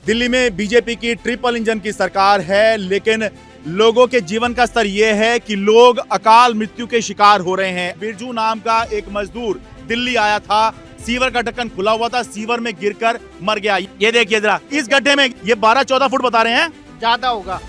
दिल्ली में बीजेपी की triple engine की सरकार है, लेकिन लोगों के जीवन का स्तर यह है कि लोग अकाल मृत्यु के शिकार हो रहे हैं। बिरजू नाम का एक मजदूर दिल्ली आया था, सीवर का ढक्कन खुला हुआ था, सीवर में गिरकर मर गया। ये देखिए जरा, इस गड्ढे में ये 12-14 फुट बता रहे हैं, ज्यादा होगा।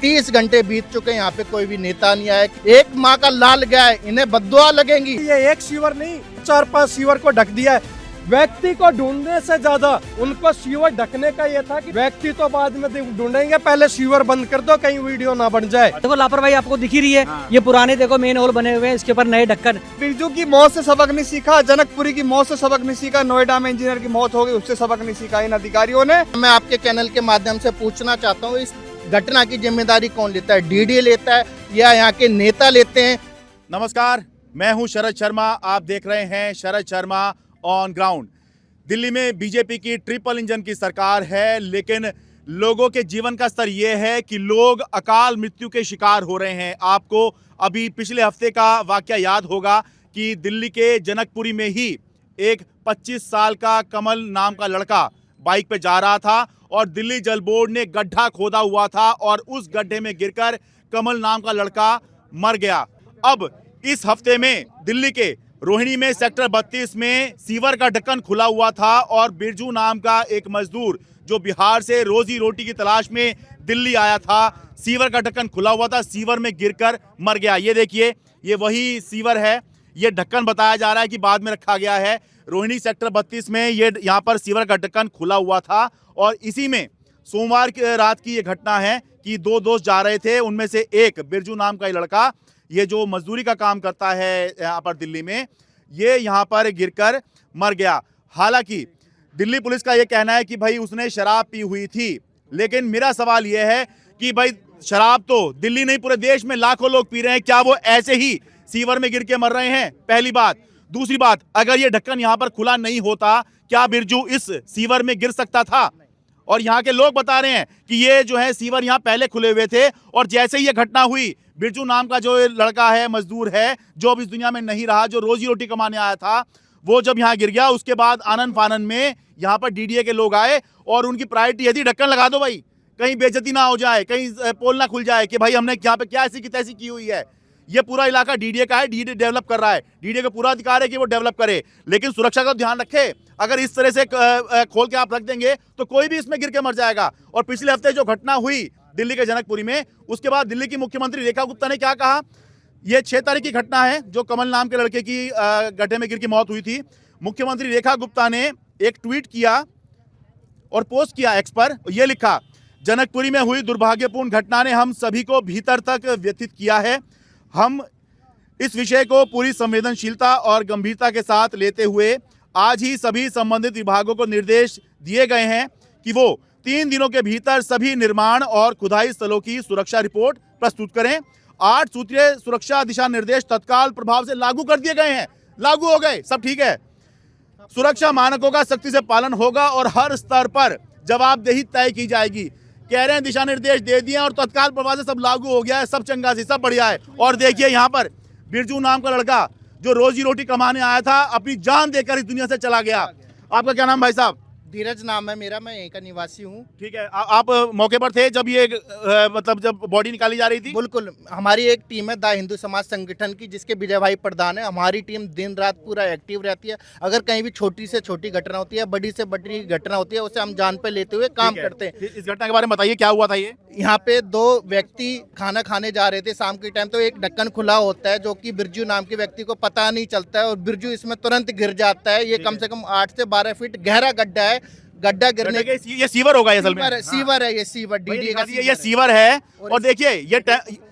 30 घंटे बीत चुके हैं, यहाँ पे कोई भी नेता नहीं आया। एक माँ का लाल गया है, इन्हें बद्दुआ लगेंगी। ये एक सीवर नहीं, 4-5 सीवर को ढक दिया है। व्यक्ति को ढूंढने से ज्यादा उनको सीवर ढकने का ये था कि व्यक्ति तो बाद में ढूंढेंगे, पहले सीवर बंद कर दो, कहीं वीडियो ना बन जाए। देखो लापरवाही आपको दिख ही रही है। ये पुराने देखो मेन होल बने हुए हैं, इसके ऊपर नए ढक्कन। बिरजू की मौत से सबक नहीं सीखा, जनकपुरी की मौत से सबक नहीं सीखा, नोएडा में इंजीनियर की मौत हो गई, उससे सबक नहीं सीखा इन अधिकारियों ने। मैं आपके चैनल के माध्यम से पूछना चाहता हूँ, इस घटना की जिम्मेदारी कौन लेता है? डीडीए लेता है या यहाँ के नेता लेते हैं? नमस्कार, मैं हूं शरद शर्मा, आप देख रहे हैं शरद शर्मा ऑन ग्राउंड। दिल्ली में बीजेपी की ट्रिपल इंजन की सरकार है, लेकिन लोगों के जीवन का स्तर यह है कि लोग अकाल मृत्यु के शिकार हो रहे हैं। आपको अभी पिछले हफ्ते का वाकया याद होगा कि दिल्ली के जनकपुरी में ही एक 25 साल का कमल नाम का लड़का बाइक पे जा रहा था और दिल्ली जल बोर्ड ने गड्ढा खोदा हुआ था और उस गड्ढे में गिरकर कमल नाम का लड़का मर गया। अब इस हफ्ते में दिल्ली के रोहिणी में सेक्टर 32 में सीवर का ढक्कन खुला हुआ था और बिरजू नाम का एक मजदूर जो बिहार से रोजी रोटी की तलाश में दिल्ली आया था, सीवर का ढक्कन खुला हुआ था, सीवर में गिरकर मर गया। ये देखिए, ये वही सीवर है। ये ढक्कन बताया जा रहा है कि बाद में रखा गया है। रोहिणी सेक्टर 32 में ये यहाँ पर सीवर का ढक्कन खुला हुआ था और इसी में सोमवार की रात की ये घटना है कि दो दोस्त जा रहे थे, उनमें से एक बिरजू नाम का लड़का, ये जो मजदूरी का काम करता है यहाँ पर दिल्ली में, ये यहाँ पर गिरकर मर गया। हालांकि दिल्ली पुलिस का ये कहना है कि भाई उसने शराब पी हुई थी, लेकिन मेरा सवाल ये है कि भाई शराब तो दिल्ली नहीं पूरे देश में लाखों लोग पी रहे हैं, क्या वो ऐसे ही सीवर में गिर के मर रहे हैं? पहली बात। दूसरी बात, अगर ये ढक्कन यहाँ पर खुला नहीं होता, क्या बिरजू इस सीवर में गिर सकता था? और यहाँ के लोग बता रहे हैं कि ये जो है सीवर यहाँ पहले खुले हुए थे और जैसे ही ये घटना हुई, बिरजू नाम का जो लड़का है, मजदूर है, जो अब इस दुनिया में नहीं रहा, जो रोजी रोटी कमाने आया था, वो जब यहाँ गिर गया, उसके बाद आनंद फानन में यहाँ पर डीडीए के लोग आए और उनकी प्रायोरिटी यदि ढक्कन लगा दो भाई, कहीं बेइज्जती ना हो जाए, कहीं पोल ना खुल जाए कि भाई हमने यहाँ पे क्या ऐसी की तैसी की हुई है। ये पूरा इलाका डीडीए का है, डीडीए डेवलप कर रहा है, डीडीए का पूरा अधिकार है कि वो डेवलप करे, लेकिन सुरक्षा का ध्यान रखे। अगर इस तरह से खोल के आप रख देंगे तो कोई भी इसमें गिर के मर जाएगा। और पिछले हफ्ते जो घटना हुई दिल्ली के जनकपुरी में, उसके बाद दिल्ली की मुख्यमंत्री रेखा गुप्ता ने क्या कहा? ये 6 तारीख की घटना है जो कमल नाम के लड़के की गड्ढे में गिर के मौत हुई थी। मुख्यमंत्री रेखा गुप्ता ने एक ट्वीट किया और पोस्ट किया एक्स पर, ये लिखा, जनकपुरी में हुई दुर्भाग्यपूर्ण घटना ने हम सभी को भीतर तक व्यथित किया है। हम इस विषय को पूरी संवेदनशीलता और गंभीरता के साथ लेते हुए आज ही सभी संबंधित विभागों को निर्देश दिए गए हैं कि वो 3 दिनों के भीतर सभी निर्माण और खुदाई स्थलों की सुरक्षा रिपोर्ट प्रस्तुत करें। 8 सूत्रीय सुरक्षा दिशा निर्देश तत्काल प्रभाव से लागू कर दिए गए हैं, लागू हो गए, सब ठीक है। सुरक्षा मानकों का सख्ती से पालन होगा और हर स्तर पर जवाबदेही तय की जाएगी। कह रहे हैं दिशा निर्देश दे दिए और तत्काल प्रभाव से सब लागू हो गया है, सब चंगा सी, सब बढ़िया है। और देखिए यहाँ पर बिरजू नाम का लड़का जो रोजी रोटी कमाने आया था, अपनी जान देकर इस दुनिया से चला गया। आपका क्या नाम भाई साहब? धीरज नाम है मेरा, मैं यहीं का निवासी हूँ। ठीक है, आप मौके पर थे जब ये मतलब जब बॉडी निकाली जा रही थी? बिल्कुल, हमारी एक टीम है द हिंदू समाज संगठन की, जिसके विजय भाई प्रधान है। हमारी टीम दिन रात पूरा एक्टिव रहती है। अगर कहीं भी छोटी से छोटी घटना होती है, बड़ी से बड़ी घटना होती है, उसे हम जान पे लेते हुए काम करते हैं। इस घटना के बारे में बताइए, क्या हुआ था? ये यहाँ पे 2 व्यक्ति खाना खाने जा रहे थे शाम के टाइम, तो एक ढक्कन खुला होता है जो कि बिरजू नाम के व्यक्ति को पता नहीं चलता है और बिरजू इसमें तुरंत गिर जाता है। ये कम से कम 8 से 12 फीट गहरा गड्ढा है। गड्ढा गिरने के ये सीवर होगा, ये असल में सीवर है, ये सीवर डीडीए का ये सीवर है। और देखिए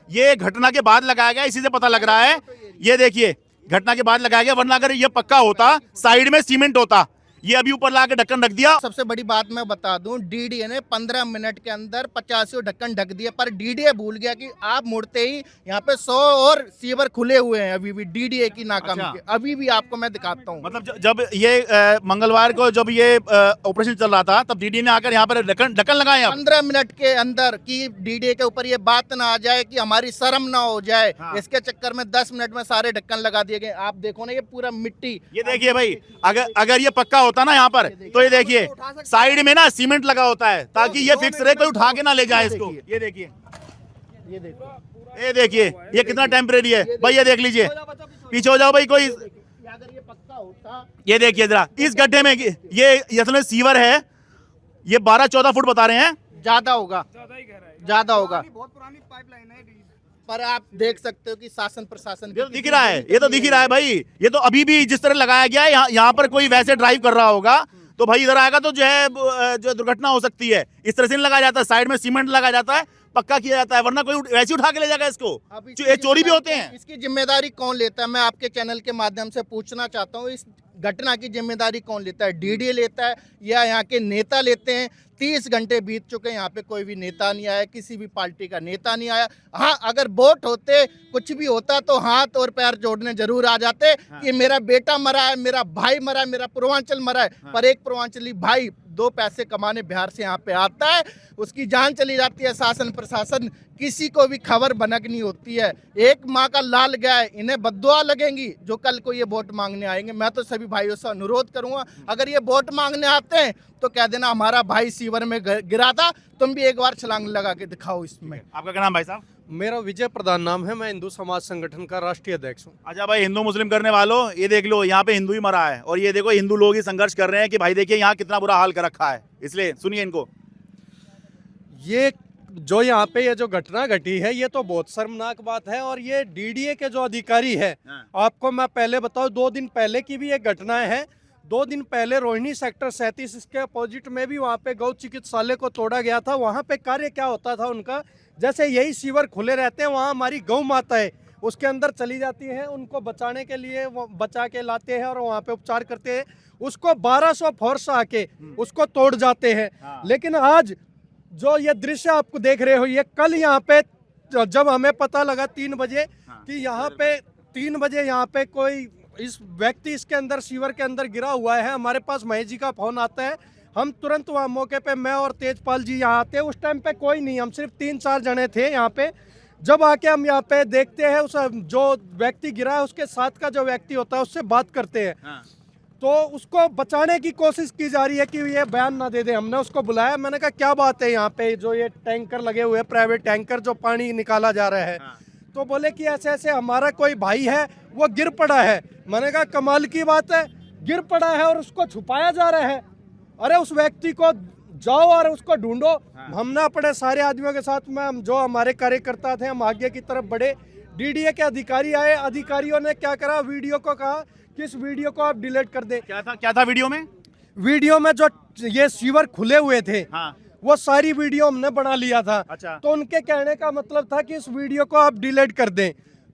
ये घटना के बाद लगाया गया, इसी से पता लग रहा है। ये देखिए घटना के बाद लगाया गया, वरना अगर ये पक्का होता, साइड में सीमेंट होता, ये अभी ऊपर ला के ढक्कन रख दिया। सबसे बड़ी बात मैं बता दूं, डीडीए ने 15 मिनट के अंदर 50 ढक्कन ढक दिया, पर डीडीए भूल गया कि आप मुड़ते ही यहाँ पे 100 और सीवर खुले हुए हैं अभी भी डीडीए की नाकामी के। अभी भी आपको मैं दिखाता हूँ। मतलब जब ये मंगलवार को जब ये ऑपरेशन चल रहा था, तब डीडीए ने आकर यहाँ पर ढक्कन लगाए। 15 मिनट के अंदर कि डीडीए के ऊपर ये बात ना आ जाए कि हमारी शर्म ना हो जाए, इसके चक्कर में 10 मिनट में सारे ढक्कन लगा दिए गए। आप देखो ना, ये पूरा मिट्टी। ये देखिए भाई, अगर ये पक्का होता है ना यहाँ पर, तो ये देखिए साइड में ना सीमेंट लगा होता है ताकि ये फिक्स रहे, कोई उठा के ना ले जाए इसको। ये देखिए, ये देखिए ये कितना टेम्परेरी है भाई, ये देख लीजिए, पीछे हो जाओ भाई कोई। अगर ये पक्का होता, ये देखिए जरा इस गड्ढे में, ये इसमें सीवर है, ये 12-14 फुट बता रहे हैं, ज्यादा होगा, ज्यादा होगा, बहुत पुरानी पाइपलाइन है। पर आप देख सकते हो कि शासन प्रशासन ये तो दिख रहा है, ये तो दिख ही रहा है भाई। ये तो अभी भी जिस तरह लगाया गया है, यहाँ पर कोई वैसे ड्राइव कर रहा होगा तो भाई इधर आएगा तो जो है जो दुर्घटना हो सकती है। इस तरह से नहीं लगाया जाता है, साइड में सीमेंट लगाया जाता है, पक्का किया जाता है, वरना कोई वैसे उठा के ले जाएगा इसको। ये चोरी भी होते हैं। इसकी जिम्मेदारी कौन लेता है, मैं आपके चैनल के माध्यम से पूछना चाहता हूँ, इस घटना की जिम्मेदारी कौन लेता है? डीडी लेता है या यहाँ के नेता लेते हैं? 30 घंटे बीत चुके हैं, यहाँ पे कोई भी नेता नहीं आया, किसी भी पार्टी का नेता नहीं आया। हाँ, अगर वोट होते, कुछ भी होता तो हाथ और पैर जोड़ने जरूर आ जाते कि मेरा बेटा मरा है, मेरा भाई मरा है, मेरा पूर्वांचल मरा है। पर एक पूर्वांचली भाई 2 पैसे कमाने बिहार से यहाँ पे आता है, उसकी जान चली जाती है। शासन प्रशासन किसी को भी खबर बनकनी होती है। एक माँ का लाल गया है, इन्हें बद्दुआ लगेंगी जो कल को ये वोट मांगने आएंगे। मैं तो सभी भाइयों से अनुरोध करूंगा, अगर ये वोट मांगने आते हैं तो कह देना हमारा भाई सीवर में गिरा था, तुम भी एक बार छलांग लगा के दिखाओ इसमें। आपका क्या नाम भाई साहब? मेरा विजय प्रधान नाम है, मैं हिंदू समाज संगठन का राष्ट्रीय अध्यक्ष हूँ। अच्छा भाई, हिंदू मुस्लिम करने वालों, ये देख लो यहाँ पे हिंदू ही मरा है, और ये देखो हिंदू लोग ही संघर्ष कर रहे हैं कि भाई देखिए यहाँ कितना बुरा हाल कर रखा है। इसलिए सुनिए इनको। ये जो यहाँ पे ये जो घटना घटी है, ये तो बहुत शर्मनाक बात है। और ये डीडीए के जो अधिकारी है, आपको मैं पहले बताऊं, 2 दिन पहले की भी एक घटना है। 2 दिन पहले रोहिणी सेक्टर 37 इसके अपोजिट में भी वहाँ पे गौ चिकित्सालय को तोड़ा गया था। वहाँ पे कार्य क्या होता था उनका, जैसे यही सीवर खुले रहते हैं, वहाँ हमारी गौ माता है उसके अंदर चली जाती है, उनको बचाने के लिए वो बचा के लाते हैं और वहाँ पे उपचार करते हैं। उसको 1200 फोर्स आके उसको तोड़ जाते हैं। लेकिन आज जो ये दृश्य आपको देख रहे हो, ये कल यहाँ पे जब हमें पता लगा 3 बजे कि यहाँ पे 3 बजे यहाँ पे कोई इस व्यक्ति इसके अंदर सीवर के अंदर गिरा हुआ है, हमारे पास महेश जी का फोन आता है। हम तुरंत वहाँ मौके पे, मैं और तेजपाल जी यहाँ आते हैं। उस टाइम पे कोई नहीं, हम सिर्फ 3-4 जने थे यहाँ पे। जब आके हम यहाँ पे देखते हैं, उस जो व्यक्ति गिरा है उसके साथ का जो व्यक्ति होता है उससे बात करते हैं। तो उसको बचाने की कोशिश की जा रही है कि ये बयान ना दे दे। हमने उसको बुलाया, मैंने कहा क्या बात है यहाँ पे जो ये टैंकर लगे हुए हैं, प्राइवेट टैंकर जो पानी निकाला जा रहा है। तो बोले कि ऐसे ऐसे हमारा कोई भाई है वो गिर पड़ा है। मैंने कहा कमाल की बात है, गिर पड़ा है और उसको छुपाया जा रहा है। अरे उस व्यक्ति को जाओ और उसको ढूंढो। हमने अपने सारे आदमियों के साथ में, जो हमारे कार्यकर्ता थे, हम आगे की तरफ बढ़े। डीडीए के अधिकारी आए, अधिकारियों ने क्या करा, वीडियो को कहा कि इस वीडियो को आप डिलीट कर दें। क्या था वीडियो में? वीडियो में जो ये सीवर खुले हुए थे, वो सारी वीडियो हमने बना लिया था। अच्छा। तो उनके कहने का मतलब था कि इस वीडियो को आप डिलीट कर दें।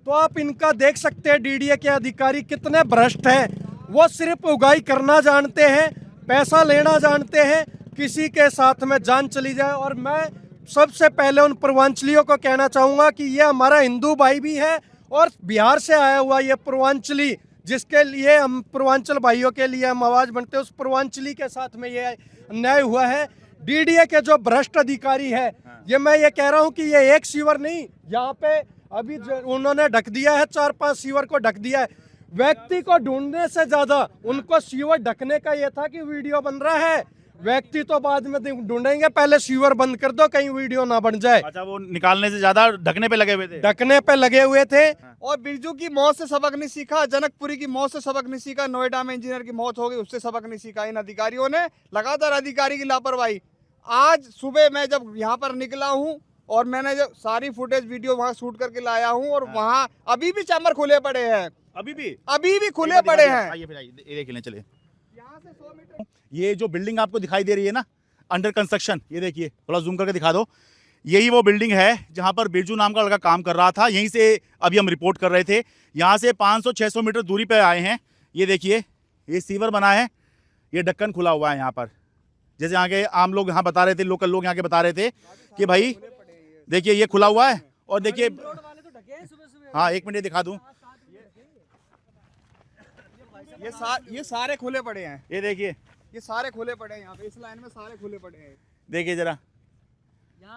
तो आप इनका देख सकते हैं डीडीए के अधिकारी कितने भ्रष्ट हैं। वो सिर्फ उगाई करना जानते हैं, पैसा लेना जानते हैं, किसी के साथ में जान चली जाए। और मैं सबसे पहले उन पूर्वांचलियों को कहना चाहूँगा कि ये हमारा हिंदू भाई भी है और बिहार से आया हुआ ये पूर्वांचली, जिसके लिए हम पूर्वांचल भाइयों के लिए हम आवाज़ बनते हैं, उस पूर्वांचली के साथ में ये अन्याय हुआ है। डीडीए के जो भ्रष्ट अधिकारी है, ये मैं ये कह रहा हूँ कि ये एक सीवर नहीं, यहाँ पे अभी उन्होंने ढक दिया है, 4-5 सीवर को ढक दिया है। व्यक्ति को ढूंढने से ज्यादा उनको सीवर ढकने का ये था कि वीडियो बन रहा है, व्यक्ति तो बाद में ढूंढेंगे, पहले सीवर बंद कर दो कहीं वीडियो ना बन जाए। अच्छा, वो निकालने से ज्यादा ढकने पे लगे हुए थे। ढकने पे लगे हुए थे। और बिरजू की मौत से सबक नहीं सीखा, जनकपुरी की मौत से सबक नहीं सीखा, नोएडा में इंजीनियर की मौत हो गई उससे सबक नहीं सीखा। इन अधिकारियों ने लगातार अधिकारी की लापरवाही। आज सुबह मैं जब यहाँ पर निकला हूँ और मैंने जब सारी फुटेज वीडियो वहाँ शूट करके लाया हूँ, और वहाँ अभी भी चैम्बर खुले पड़े हैं, अभी भी खुले पड़े हैं। ये देख लें, चलिए। यहाँ से 100 मीटर ये जो बिल्डिंग आपको दिखाई दे रही है ना, अंडर कंस्ट्रक्शन, ये देखिए, थोड़ा जूम करके दिखा दो। यही वो बिल्डिंग है जहाँ पर बिरजू नाम का लड़का काम कर रहा था। यहीं से अभी हम रिपोर्ट कर रहे थे। यहाँ से 500-600 मीटर दूरी पे आए हैं। ये देखिए, ये सीवर बना है, ये ढक्कन खुला हुआ है यहाँ पर। जैसे यहाँ के आम लोग यहाँ बता रहे थे, लोकल लोग यहाँ के बता रहे थे कि भाई देखिए ये खुला हुआ है। और देखिए, हाँ 1 मिनट दिखा दूँ, ये सारे खुले पड़े हैं। ये देखिए, ये सारे खुले पड़े हैं, यहाँ पे इस लाइन में सारे खुले पड़े हैं। देखिए जरा,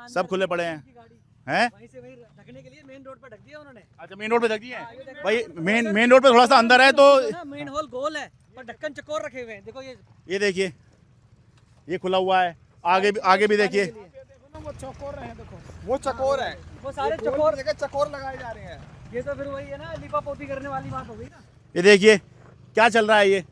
सब खुले पड़े हैं। वहीं से वहीं ढकने के लिए मेन रोड पर ढक दिया उन्होंने। अच्छा, मेन रोड पे ढक दिए हैं भाई। मेन रोड पे थोड़ा सा अंदर है तो मेन हॉल गोल है, पर ढक्कन चकोर रखे हुए हैं, देखो ये देखिए, ये खुला हुआ है, आगे भी देखिए, वो चकोर रहे हैं, देखो वो चकोर है, वो सारे गोल चकोर। जगह चकोर लगाए जा रहे हैं। ये तो फिर वही है ना, लिपापोती करने वाली बात हो गई ना। ये देखिए क्या चल रहा है। ये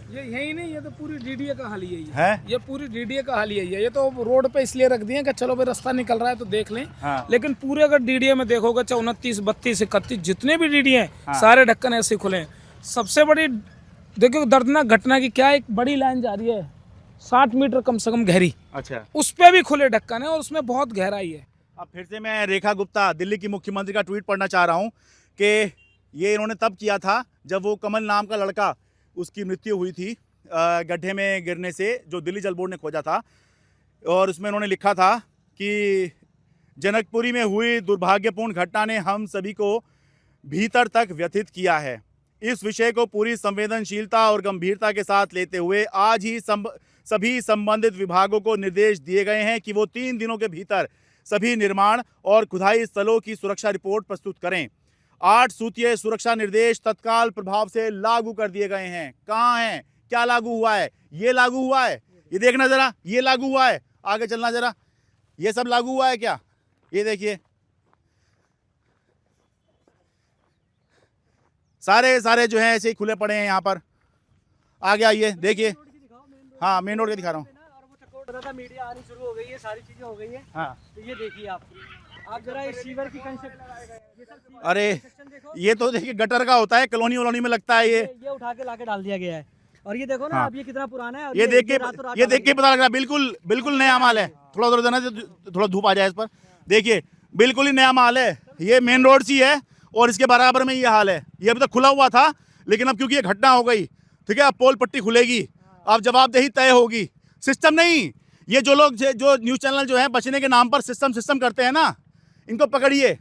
यही नहीं, ये तो पूरी डीडीए का हाल यही है? ये पूरी डीडीए का हाल यही है। ये तो रोड पे इसलिए रख दिए कि चलो भाई रास्ता निकल रहा है तो देख लें। हाँ। लेकिन पूरे अगर डीडीए में देखोगे 29, 32, 31 जितने भी डीडीए हैं सारे ढक्कन ऐसे खुले हैं। सबसे बड़ी देखो दर्दनाक घटना की क्या, एक बड़ी लाइन जा रही है 60 मीटर कम से कम गहरी, अच्छा, उस पे भी खुले ढक्कन है और उसमें बहुत गहराई है। अब फिर से मैं रेखा गुप्ता दिल्ली की मुख्यमंत्री का ट्वीट पढ़ना चाह रहा हूँ कि ये इन्होंने तब किया था जब वो कमल नाम का लड़का, उसकी मृत्यु हुई थी गड्ढे में गिरने से, जो दिल्ली जल बोर्ड ने खोजा था। और उसमें उन्होंने लिखा था कि जनकपुरी में हुई दुर्भाग्यपूर्ण घटना ने हम सभी को भीतर तक व्यथित किया है। इस विषय को पूरी संवेदनशीलता और गंभीरता के साथ लेते हुए आज ही सभी संबंधित विभागों को निर्देश दिए गए हैं कि वो 3 दिनों के भीतर सभी निर्माण और खुदाई स्थलों की सुरक्षा रिपोर्ट प्रस्तुत करें। 8 सूत्रीय सुरक्षा निर्देश तत्काल प्रभाव से लागू कर दिए गए हैं। कहाँ हैं? क्या लागू हुआ है? ये लागू हुआ है, ये देखना जरा, ये लागू हुआ है, आगे चलना जरा, ये सब लागू हुआ है क्या? ये देखिए, सारे जो हैं ऐसे ही खुले पड़े हैं यहाँ पर। आगे आइए, देखिए, हाँ मेन रोड के दिखा रहा हूँ। और वो चकोर का मीडिया आनी शुरू हो गई है, सारी चीजें हो गई है। हाँ, तो ये देखिए आप जरा इस सीवर की कंस्ट्रक्शन, अरे ये तो देखिए गटर का होता है, कॉलोनी वॉलोनी में लगता है ये उठा के लाके डाल दिया गया है। और ये देखो ना, हाँ। अब ये कितना पुराना है। और ये देख के रातों-रात पता लग रहा है बिल्कुल नया माल है। थोड़ा उधर देना, थोड़ा धूप आ जाए इस पर। देखिए बिल्कुल ही नया माल है, ये मेन रोड सी है और इसके बराबर में ये हाल है। ये अभी तक खुला हुआ था, लेकिन अब क्योंकि ये घटना हो गई, ठीक है, अब पोल पट्टी खुलेगी, अब जवाबदेही तय होगी। सिस्टम नहीं, ये जो लोग जो न्यूज़ चैनल जो है बचने के नाम पर सिस्टम करते हैं ना, इनको पकड़िए।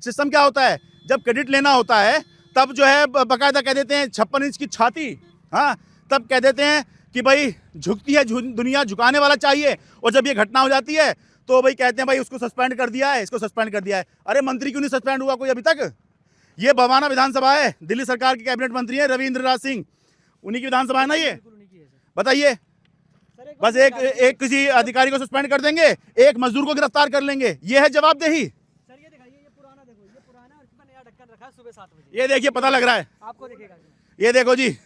सिस्टम क्या होता है? जब क्रेडिट लेना होता है तब जो है बाकायदा कह देते हैं 56 इंच की छाती, हाँ, तब कह देते हैं कि भाई झुकती है दुनिया, झुकाने वाला चाहिए। और जब ये घटना हो जाती है तो भाई कहते हैं भाई उसको सस्पेंड कर दिया है, इसको सस्पेंड कर दिया है। अरे मंत्री क्यों नहीं सस्पेंड हुआ कोई अभी तक? ये बवाना विधानसभा है, दिल्ली सरकार के कैबिनेट मंत्री हैं रविंद्र राज सिंह, उन्हीं की विधानसभा है ना ये? बताइए, बस एक किसी अधिकारी को सस्पेंड कर देंगे, एक मजदूर को गिरफ्तार कर लेंगे, ये है जवाबदेही। सर ये दिखाइए, ये पुराना देखो, ये पुराना और इसमें नया ढक्कन रखा है सुबह 7 बजे। ये देखिए पता लग रहा है, आपको दिखेगा ये देखो जी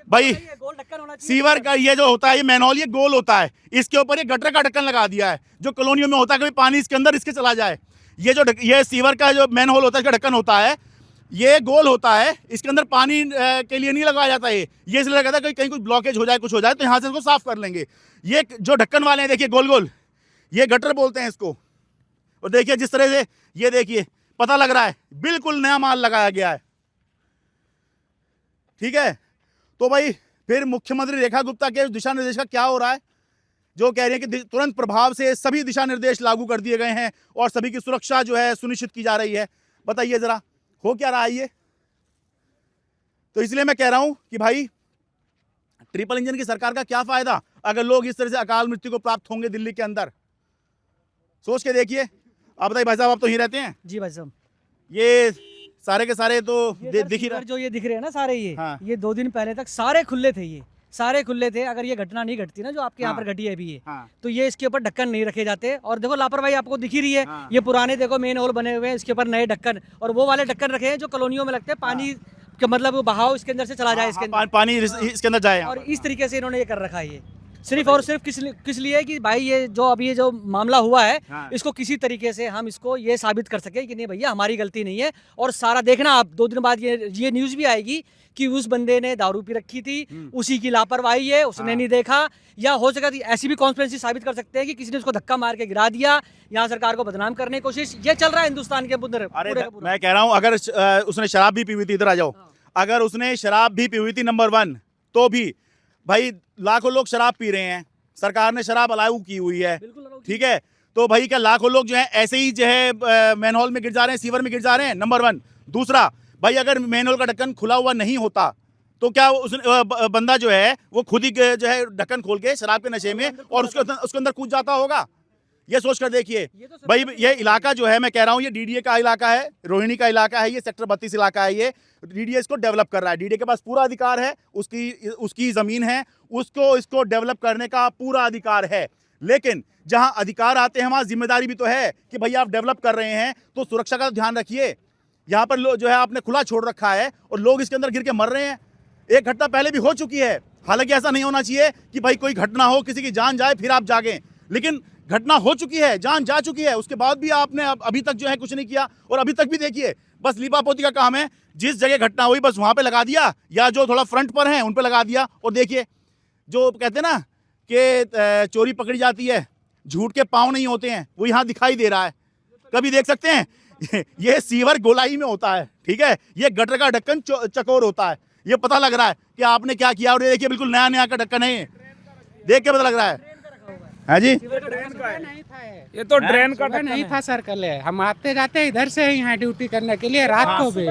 भाई, ये गोल ढक्कन होना चाहिए। सीवर का ये जो होता है, ये मैनहोल, ये गोल होता है, इसके ऊपर ये गटर का ढक्कन लगा दिया है। जो कॉलोनियों में होता है कभी पानी इसके अंदर इसके चला जाए, ये सीवर का जो मैनहोल होता है, इसका ढक्कन होता है, ये गोल होता है, इसके अंदर पानी के लिए नहीं लगाया जाता है। ये इसलिए लगाता है कहीं कुछ ब्लॉकेज हो जाए, कुछ हो जाए तो यहाँ से इसको साफ कर लेंगे। ये जो ढक्कन वाले हैं देखिए गोल गोल, ये गटर बोलते हैं इसको। और देखिए जिस तरह से ये देखिए पता लग रहा है बिल्कुल नया माल लगाया गया है, ठीक है। तो भाई फिर मुख्यमंत्री रेखा गुप्ता के दिशा निर्देश का क्या हो रहा है, जो कह रहे हैं कि तुरंत प्रभाव से सभी दिशा निर्देश लागू कर दिए गए हैं और सभी की सुरक्षा जो है सुनिश्चित की जा रही है। बताइए जरा हो क्या रहा है ये? तो इसलिए मैं कह रहा हूं कि भाई ट्रिपल इंजन की सरकार का क्या फायदा अगर लोग इस तरह से अकाल मृत्यु को प्राप्त होंगे दिल्ली के अंदर। सोच के देखिए। आप बताइए भाई साहब, आप तो यहीं रहते हैं। जी भाई साहब, ये सारे के सारे तो दिख ही रहा। जो ये दिख रहे हैं ना सारे, हाँ। ये 2 दिन पहले तक सारे खुले थे, ये सारे खुले थे। अगर ये घटना नहीं घटती ना जो आपके यहाँ हाँ। पर घटी है अभी ये, हाँ। तो ये इसके ऊपर ढक्कन नहीं रखे जाते। और देखो लापरवाही आपको दिख ही रही है। हाँ। ये पुराने देखो मेन होल बने हुए हैं, इसके ऊपर नए ढक्कन, और वो वाले ढक्कन रखे हैं जो कॉलोनियों में लगते हैं, पानी का मतलब वो बहाव इसके अंदर से चला जाए, इसके अंदर। पानी इसके अंदर जाए। और इस तरीके से इन्होंने ये कर रखा है। ये सिर्फ और सिर्फ किस लिए कि भाई ये जो अभी ये जो मामला हुआ है, हाँ। इसको किसी तरीके से हम इसको ये साबित कर सके कि नहीं भैया हमारी गलती नहीं है। और सारा देखना आप 2 दिन बाद ये न्यूज़ भी आएगी कि उस बंदे ने दारू पी रखी थी, उसी की लापरवाही है, उसने नहीं देखा। या हो सका ऐसी भी कॉन्स्पिरेसी साबित कर सकते हैं कि किसी ने उसको धक्का मार के गिरा दिया, यहाँ सरकार को बदनाम करने की कोशिश। ये चल रहा है हिंदुस्तान के पूरे अरे मैं कह रहा हूँ अगर उसने शराब भी पी हुई थी, इधर आ जाओ, अगर उसने शराब भी पी हुई थी नंबर 1, तो भी भाई लाखों लोग शराब पी रहे हैं, सरकार ने शराब अलाउ की हुई है, ठीक है। तो भाई क्या लाखों लोग जो है ऐसे ही जो है मैनहोल में गिर जा रहे हैं, सीवर में गिर जा रहे हैं? नंबर 1। दूसरा, भाई अगर मैनहोल का ढक्कन खुला हुआ नहीं होता तो क्या उस बंदा जो है वो खुद ही जो है ढक्कन खोल के शराब के नशे में और उसके अंदर कूद जाता होगा? ये सोच कर देखिए ये तो भाई, सबसे ये इलाका जो है, मैं कह रहा हूँ, ये डीडीए का इलाका है, रोहिणी का इलाका है, ये सेक्टर 32 इलाका है। ये डीडीए इसको डेवलप कर रहा है, डीडीए के पास पूरा अधिकार है, उसकी जमीन है, उसको इसको डेवलप करने का पूरा अधिकार है। लेकिन जहां अधिकार आते हैं वहां जिम्मेदारी भी तो है कि भैया आप डेवलप कर रहे हैं तो सुरक्षा का ध्यान रखिए। यहाँ पर जो है आपने खुला छोड़ रखा है और लोग इसके अंदर गिर के मर रहे हैं। एक घटना पहले भी हो चुकी है, हालांकि ऐसा नहीं होना चाहिए कि भाई कोई घटना हो, किसी की जान जाए फिर आप जागें, लेकिन घटना हो चुकी है, जान जा चुकी है, उसके बाद भी आपने अभी तक जो है कुछ नहीं किया। और अभी तक भी देखिए, बस लीपापोती का काम है, जिस जगह घटना हुई बस वहां पे लगा दिया, या जो थोड़ा फ्रंट पर है उन पे लगा दिया। और देखिए, जो कहते हैं ना कि चोरी पकड़ी जाती है, झूठ के पांव नहीं होते हैं, वो यहाँ दिखाई दे रहा है। कभी देख सकते हैं ये सीवर गोलाई में होता है, ठीक है, ये गटर का ढक्कन चकोर होता है। ये पता लग रहा है कि आपने क्या किया। और ये देखिए, बिल्कुल नया नया का ढक्कन है, देख के पता लग रहा है। हाँ जी, नहीं था ये तो ड्रेन का सुबह नहीं था सर्कल है, हम आते जाते इधर से ही यहाँ ड्यूटी करने के लिए रात को भी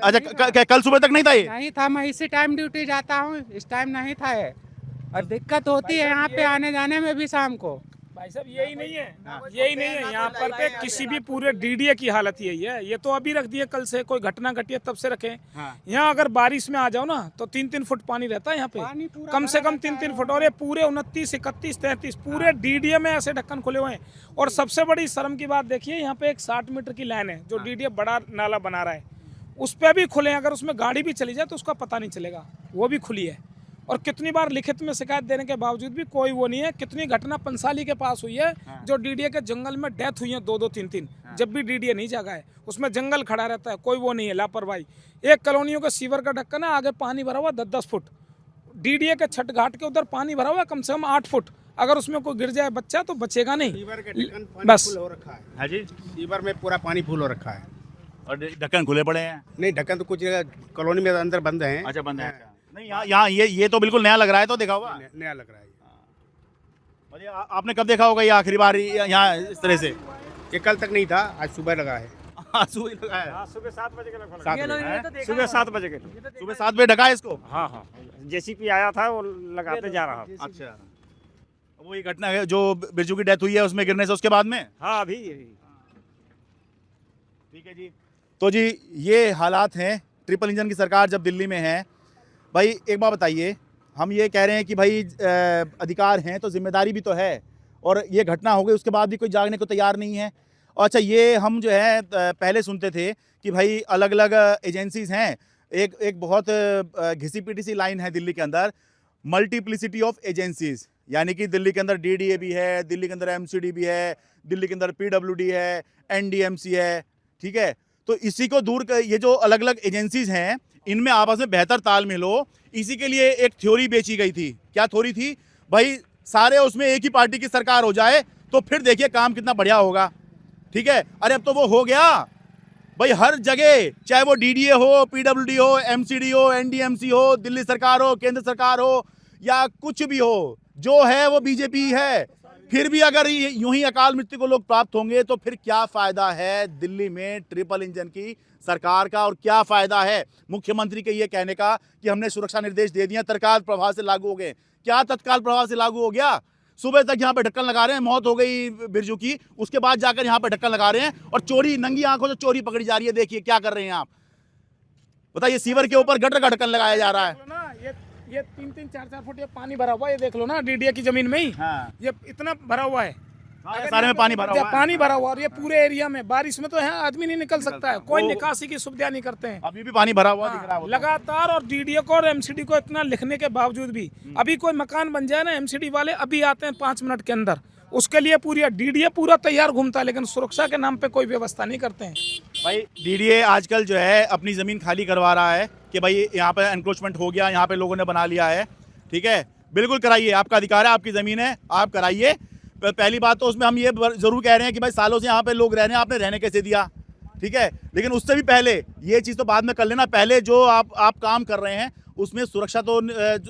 अच्छा, कल सुबह तक नहीं था ये? नहीं था, मैं इसी टाइम ड्यूटी जाता हूँ, इस टाइम नहीं था ये। और दिक्कत होती है यहाँ पे आने जाने में भी शाम को। भाई साहब यही नहीं है, यही नहीं है यहाँ पर पे किसी भी पूरे डीडीए की हालत यही है। ये तो अभी रख दिए, कल से कोई घटना घटी है तब से रखे। यहाँ अगर बारिश में आ जाओ ना तो 3-3 फुट पानी रहता है यहाँ पे, कम से कम 3-3 फुट। और ये पूरे 29, 31, 33 पूरे डीडीए में ऐसे ढक्कन खुले हुए हैं। और सबसे बड़ी शर्म की बात देखिए, यहाँ पे एक 60 मीटर की लाइन है जो डीडीए बड़ा नाला बना रहा है, उस पर भी खुले हैं। अगर उसमें गाड़ी भी चली जाए तो उसका पता नहीं चलेगा, वो भी खुली है। और कितनी बार लिखित में शिकायत देने के बावजूद भी कोई वो नहीं है। कितनी घटना पंसाली के पास हुई है, जो डीडीए के जंगल में डेथ हुई है 2-2, 3-3, जब भी डीडीए नहीं जागा है, उसमें जंगल खड़ा रहता है, कोई वो नहीं है, लापरवाही। एक कॉलोनियों का सीवर का ढक्कन है, आगे पानी भरा हुआ 10-10 फुट, डीडीए के छठ घाट के उधर पानी भरा हुआ कम से कम 8 फुट। अगर उसमें कोई गिर जाए बच्चा तो बचेगा नहीं। सीवर के ढक्कन पानी बस फुल हो रखा है। हाँ जी, सीवर में पूरा पानी फुल हो रखा है और ढक्कन खुले पड़े हैं। नहीं, ढक्कन तो कुछ जगह कॉलोनी में अंदर बंद हैं। अच्छा, बंद है। नहीं, यहाँ ये तो बिल्कुल नया लग रहा है, तो देखा हुआ। नया लग रहा है और ये आपने कब देखा होगा ये आखिरी बार यहाँ इस तरह से? ये कल तक नहीं था, आज सुबह लगा है। सुबह लगा है, सुबह 7 बजे के लगभग। सुबह 7 बजे के, सुबह 7 बजे ढका है इसको। हाँ, जेसीपी आया था, वो लगाते जा रहा। अच्छा, वो ये घटना है जो बिरजू की डेथ हुई है उसमें गिरने से उसके बाद में। हाँ, अभी ठीक है जी। तो जी, ये हालात हैं। ट्रिपल इंजन की सरकार जब दिल्ली में है, भाई एक बात बताइए, हम ये कह रहे हैं कि भाई अधिकार हैं तो जिम्मेदारी भी तो है, और ये घटना हो गई उसके बाद भी कोई जागने को तैयार नहीं है। और अच्छा, ये हम जो है पहले सुनते थे कि भाई अलग अलग एजेंसीज हैं, एक बहुत घिसी पिटी सी लाइन है दिल्ली के अंदर, मल्टीप्लिसिटी ऑफ एजेंसीज, यानी कि दिल्ली के अंदर डीडीए भी है, दिल्ली के अंदर एमसीडी भी है, दिल्ली के अंदर पीडब्ल्यूडी है, एनडीएमसी है, ठीक है। तो इसी को दूर कर, ये जो अलग अलग एजेंसीज हैं इनमें आपस में बेहतर तालमेल हो, इसी के लिए एक थ्योरी बेची गई थी। क्या थ्योरी थी भाई? सारे उसमें एक ही पार्टी की सरकार हो जाए तो फिर देखिए काम कितना बढ़िया होगा, ठीक है। अरे अब तो वो हो गया भाई, हर जगह, चाहे वो डीडीए हो, पीडब्ल्यूडी हो, एमसीडी हो, एनडीएमसी हो, दिल्ली सरकार हो, केंद्र सरकार हो, या कुछ भी हो, जो है वो बीजेपी है। फिर भी अगर यूं ही अकाल मृत्यु को लोग प्राप्त होंगे तो फिर क्या फायदा है दिल्ली में ट्रिपल इंजन की सरकार का, और क्या फायदा है मुख्यमंत्री के ये कहने का कि हमने सुरक्षा निर्देश दे दिए, तत्काल प्रभाव से लागू हो गए। क्या तत्काल प्रभाव से लागू हो गया? सुबह तक यहाँ पे ढक्कन लगा रहे हैं, मौत हो गई बिरजू की, उसके बाद जाकर यहाँ पे ढक्कन लगा रहे हैं, और चोरी, नंगी आंखों से चोरी पकड़ी जा रही है। देखिए क्या कर रहे हैं आप, बताइए। सीवर के ऊपर गटर का ढक्कन लगाया जा रहा है। ये 3-3, 4-4 फुट ये पानी भरा हुआ है, ये देख लो ना, डीडीए की जमीन में ही। हाँ। ये इतना भरा हुआ है, सारे में पानी भरा हुआ है। पानी भरा हुआ, और ये पूरे एरिया में बारिश में तो यहाँ आदमी नहीं निकल सकता है, कोई निकासी की सुविधा नहीं करते हैं। अभी भी पानी भरा हुआ दिख रहा है। लगातार, और डीडीए को और एमसीडी को इतना लिखने के बावजूद भी, अभी कोई मकान बन जाए ना, एमसीडी वाले अभी आते हैं 5 मिनट के अंदर, उसके लिए पूरी डीडीए पूरा तैयार घूमता है, लेकिन सुरक्षा के नाम पे कोई व्यवस्था नहीं करते हैं। भाई डीडीए आजकल जो है अपनी ज़मीन खाली करवा रहा है कि भाई यहाँ पे एनक्रोचमेंट हो गया, यहाँ पे लोगों ने बना लिया है, ठीक है। बिल्कुल कराइए, आपका अधिकार है, आपकी ज़मीन है, आप कराइए। पहली बात तो उसमें हम ये ज़रूर कह रहे हैं कि भाई सालों से यहाँ पे लोग रह रहे हैं, आपने रहने कैसे दिया, ठीक है। लेकिन उससे भी पहले ये चीज़ तो बाद में कर लेना, पहले जो आप काम कर रहे हैं उसमें सुरक्षा तो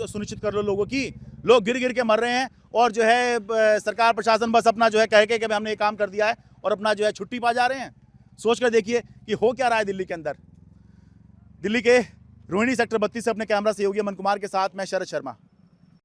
सुनिश्चित कर लो लोगों की। लोग गिर गिर के मर रहे हैं, और जो है सरकार प्रशासन बस अपना जो है कह के कि हमने ये काम कर दिया है, और अपना जो है छुट्टी पा जा रहे हैं। सोच कर देखिए कि हो क्या रहा है दिल्ली के अंदर। दिल्ली के रोहिणी सेक्टर 32 से अपने कैमरा सहयोगी अमन कुमार के साथ मैं शरद शर्मा।